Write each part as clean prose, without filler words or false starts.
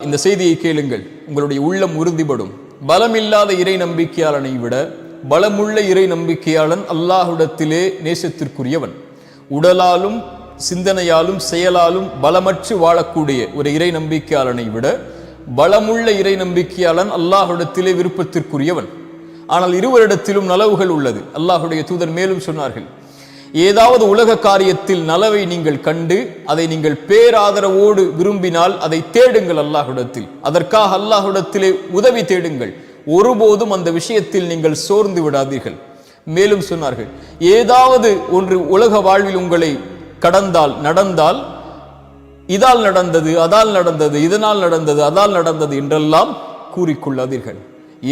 இந்த செய்தியை கேளுங்கள், உங்களுடைய உள்ளம் உறுதிப்படும். பலமில்லாத இறை நம்பிக்கையாளனை விட பலமுள்ள இறை நம்பிக்கையாளன் அல்லாஹ்விடத்திலே நேசத்திற்குரியவன். உடலாலும் சிந்தனையாலும் செயலாலும் பலமற்று வாழக்கூடிய ஒரு இறை நம்பிக்கையாளனை விட பலமுள்ள இறை நம்பிக்கையாளன் அல்லாஹ்விடத்திலே விருப்பத்திற்குரியவன். ஆனால் இருவரிடத்திலும் நலவுகள் உள்ளது. அல்லாஹ்வுடைய தூதர் மேலும் சொன்னார்கள், ஏதாவது உலக காரியத்தில் நலவை நீங்கள் கண்டு அதை நீங்கள் பேராதரவோடு விரும்பினால் அதை தேடுங்கள் அல்லாஹ்விடத்தில், அதற்காக அல்லாஹ்விடத்திலே உதவி தேடுங்கள். ஒருபோதும் அந்த விஷயத்தில் நீங்கள் சோர்ந்து விடாதீர்கள். மேலும் சொன்னார்கள், ஏதாவது ஒன்று உலக வாழ்வில் உங்களை கடந்தால் நடந்தால் இதால் நடந்தது, அதால் நடந்தது, இதனால் நடந்தது, அதால் நடந்தது என்றெல்லாம் கூறிக்கொள்ளாதீர்கள்.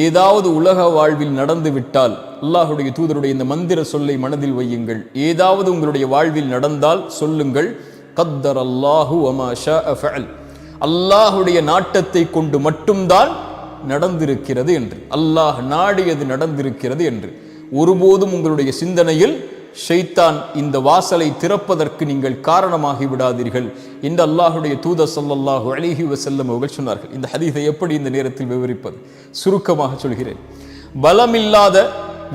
ஏதாவது உலக வாழ்வில் நடந்து விட்டால் அல்லாஹ்வுடைய தூதருடைய இந்த மந்திர சொல்லை மனதில் வையுங்கள். ஏதாவது உங்களுடைய வாழ்வில் நடந்தால் சொல்லுங்கள், கத்தர் அல்லாஹு வமா ஷாஅ ஃபஅல், அல்லாஹ்வுடைய நாட்டத்தை கொண்டு மட்டும்தான் நடந்திருக்கிறது என்று, அல்லாஹ் நாடியது நடந்திருக்கிறது என்று. ஒருபோதும் உங்களுடைய சிந்தனையில் ஷைத்தான் இந்த வாசலை திறப்பதற்கு நீங்கள் காரணமாகி விடாதீர்கள் என்று அல்லாஹ்வுடைய தூதர் ஸல்லல்லாஹு அலைஹி வஸல்லம் அவர்கள் சொன்னார்கள். இந்த ஹதீஸை எப்படி இந்த நேரத்தில் விவரிப்பது? சுருக்கமாக சொல்கிறேன். பலமில்லாத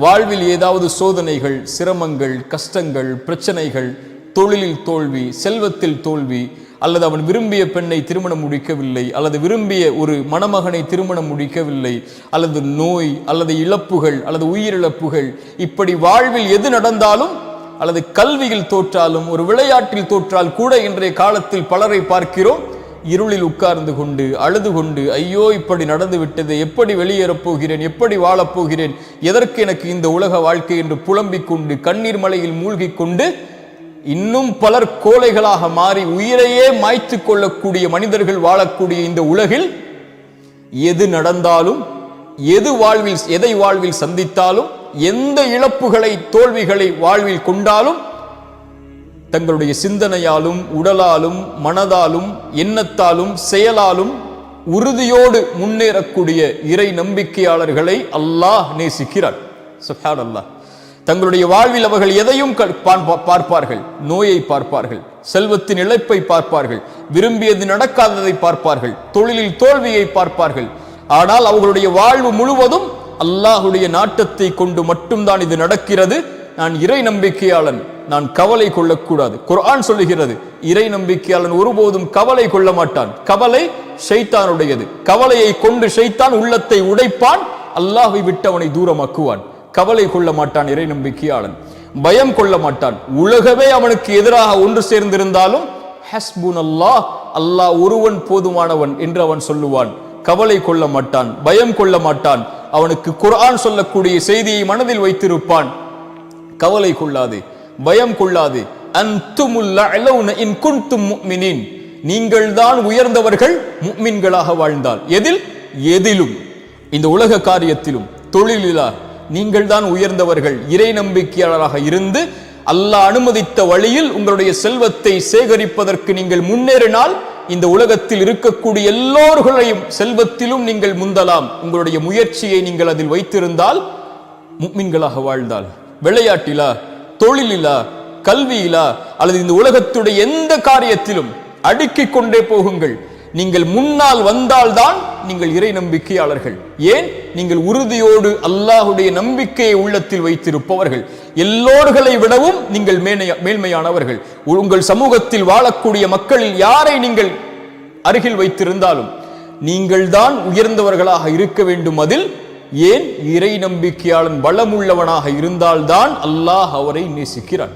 வாழ்வில் ஏதாவது சோதனைகள், சிரமங்கள், கஷ்டங்கள், பிரச்சனைகள், தொழிலில் தோல்வி, செல்வத்தில் தோல்வி, அல்லது அவன் விரும்பிய பெண்ணை திருமணம் முடிக்கவில்லை, அல்லது விரும்பிய ஒரு மணமகனை திருமணம் முடிக்கவில்லை, அல்லது நோய், அல்லது இழப்புகள், அல்லது உயிரிழப்புகள், இப்படி வாழ்வில் எது நடந்தாலும், அல்லது கல்வியில் தோற்றாலும், ஒரு விளையாட்டில் தோற்றால் கூட இன்றைய காலத்தில் பலரை பார்க்கிறோம், இருளில் உட்கார்ந்து கொண்டு அழுது கொண்டு, ஐயோ இப்படி நடந்து விட்டது, எப்படி வெளியேறப் போகிறேன், எப்படி வாழப்போகிறேன், எதற்கு எனக்கு இந்த உலக வாழ்க்கை என்று புலம்பிக் கொண்டு கண்ணீர் மலையில் மூழ்கி கொண்டு இன்னும் பலர் கோழைகளாக மாறி உயிரையே மாய்த்து கொள்ளக்கூடிய மனிதர்கள் வாழக்கூடிய இந்த உலகில் எது நடந்தாலும், எதை வாழ்வில் சந்தித்தாலும், எந்த இழப்புகளை தோல்விகளை வாழ்வில் கொண்டாலும் தங்களுடைய சிந்தனையாலும் உடலாலும் மனதாலும் எண்ணத்தாலும் செயலாலும் உறுதியோடு முன்னேறக்கூடிய இறை நம்பிக்கையாளர்களை அல்லாஹ் நேசிக்கிறார். சுப்ஹானல்லாஹ். தங்களுடைய வாழ்வில் அவர்கள் எதையும் பார்ப்பார்கள், நோயை பார்ப்பார்கள், செல்வத்தின் இழப்பை பார்ப்பார்கள், விரும்பியது நடக்காததை பார்ப்பார்கள், தொழிலில் தோல்வியை பார்ப்பார்கள். ஆனால் அவர்களுடைய வாழ்வு முழுவதும் அல்லாஹ்வுடைய நாட்டத்தை கொண்டு மட்டும்தான் இது நடக்கிறது. நான் இறை நம்பிக்கையாளன், நான் கவலை கொள்ளக்கூடாது. குர்ஆன் சொல்லுகிறது, இறை நம்பிக்கையாளன் ஒருபோதும் கவலை கொள்ள மாட்டான். கவலை ஷைத்தானுடையது. கவலையை கொண்டு ஷைத்தான் உள்ளத்தை உடைப்பான், அல்லாஹ்வை விட்டு அவனை தூரமாக்குவான். கவலை கொள்ள மாட்டான் இறை நம்பிக்கையாளன், பயம் கொள்ள மாட்டான். உலகமே அவனுக்கு எதிராக ஒன்று சேர்ந்திருந்தாலும் ஹஸ்புனல்லாஹ், அல்லாஹ் ஒருவன் போதுமானவன் என்று அவன் சொல்லுவான். கவலை கொள்ள மாட்டான், பயம் கொள்ள மாட்டான். அவனுக்கு குர்ஆன் சொல்லக்கூடிய செய்தியை மனதில் வைத்திருப்பான். கவலை கொள்ளாதே, பயம் கொள்ளாதே. அன்துமுல் அலௌன இன் குன்தும் முஃமினீன், நீங்கள் தான் உயர்ந்தவர்கள் முஃமின்களாக வாழ்ந்தால். எதிலும், இந்த உலக காரியத்திலும் தொழிலிலா நீங்கள் தான் உயர்ந்தவர்கள். இறை நம்பிக்கையாளராக இருந்து அல்லாஹ் அனுமதித்த வழியில் உங்களுடைய செல்வத்தை சேகரிப்பதற்கு நீங்கள் முன்னேறினால் இந்த உலகத்தில் இருக்கக்கூடிய எல்லோர்களையும் செல்வத்திலும் நீங்கள் முந்தலாம். உங்களுடைய முயற்சியை நீங்கள் அதில் வைத்திருந்தால், முஃமின்களாக வாழ்ந்தால். விளையாட்டிலா, தொழிலிலா, கல்வியிலா, அல்லது இந்த உலகத்துடைய எந்த காரியத்திலும் அடுக்கிக் கொண்டே போகுங்கள். நீங்கள் முன்னால் வந்தால்தான் நீங்கள் இறை நம்பிக்கையாளர்கள். ஏன்? நீங்கள் உறுதியோடு அல்லாஹ்வுடைய நம்பிக்கையை உள்ளத்தில் வைத்திருப்பவர்கள். எல்லோர்களை விடவும் நீங்கள் மேன்மையானவர்கள். உங்கள் சமூகத்தில் வாழக்கூடிய மக்களில் யாரை நீங்கள் அருகில் வைத்திருந்தாலும் நீங்கள் தான் உயர்ந்தவர்களாக இருக்க வேண்டும். அதில் ஏன்? இறை நம்பிக்கையாளன் பலமுள்ளவனாக இருந்தால்தான் அல்லாஹ் அவரை நேசிக்கிறான்.